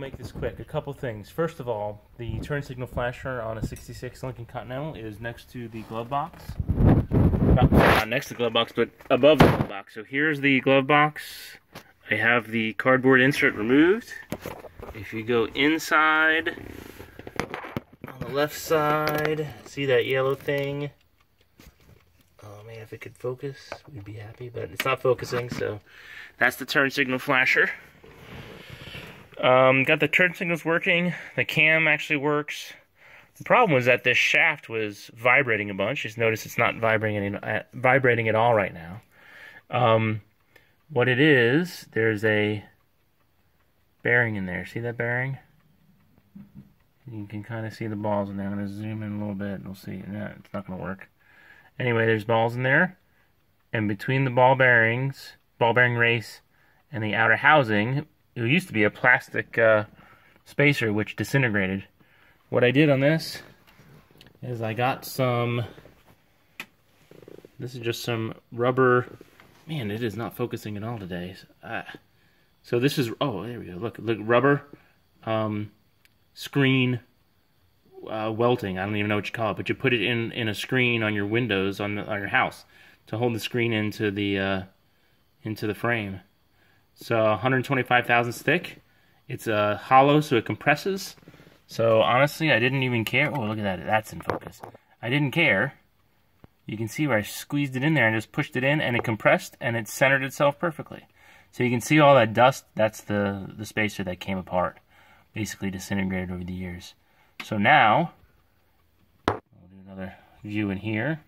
make this quick. A couple things. First of all, the turn signal flasher on a 66 Lincoln Continental is next to the glove box. Not next to the glove box, but above the glove box. So here's the glove box. I have the cardboard insert removed. If you go inside, on the left side, see that yellow thing? Oh man, if it could focus, we'd be happy, but it's not focusing, so that's the turn signal flasher. Got the turn signals working. The cam actually works. The problem was that this shaft was vibrating a bunch. Just notice it's not vibrating at all right now. What it is, there's a bearing in there. See that bearing? You can kind of see the balls in there. I'm going to zoom in a little bit and we'll see. No, it's not going to work. Anyway, there's balls in there. And between the ball bearing race, and the outer housing, it used to be a plastic spacer which disintegrated. What I did on this is I got some, this is just some rubber, man, it is not focusing at all today. So this is, oh, there we go, look, rubber screen welting, I don't even know what you call it, but you put it in a screen on your windows on your house to hold the screen into the frame. So 125 thousandths thick. It's hollow, so it compresses. So honestly, I didn't even care. Oh, look at that. That's in focus. I didn't care. You can see where I squeezed it in there and just pushed it in, and it compressed, and it centered itself perfectly. So you can see all that dust. That's the spacer that came apart. Basically disintegrated over the years. So now, I'll do another view in here.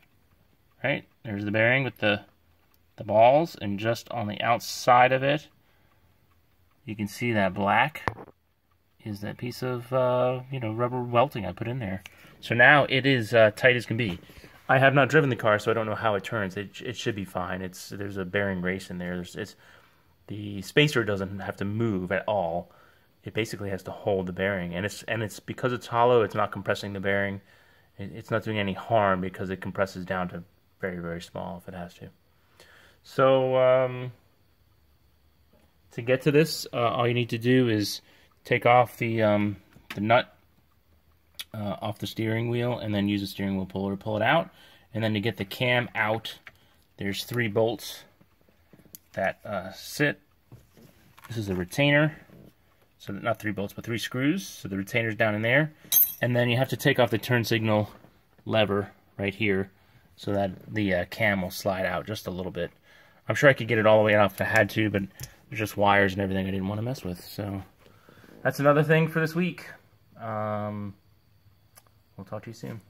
Right? There's the bearing with the balls, and just on the outside of it, you can see that black is that piece of rubber welting I put in there. So now it is tight as can be. I have not driven the car, so I don't know how it turns. It should be fine. There's a bearing race in there. The spacer doesn't have to move at all. It basically has to hold the bearing, and it's because it's hollow. It's not compressing the bearing. It's not doing any harm because it compresses down to very, very small if it has to. So to get to this, all you need to do is take off the nut off the steering wheel, and then use a steering wheel puller to pull it out. And then to get the cam out, there's 3 bolts that sit. This is a retainer, so not 3 bolts, but 3 screws. So the retainer's down in there, and then you have to take off the turn signal lever right here, so that the cam will slide out just a little bit. I'm sure I could get it all the way off if I had to, but there's just wires and everything I didn't want to mess with. So that's another thing for this week. We'll talk to you soon.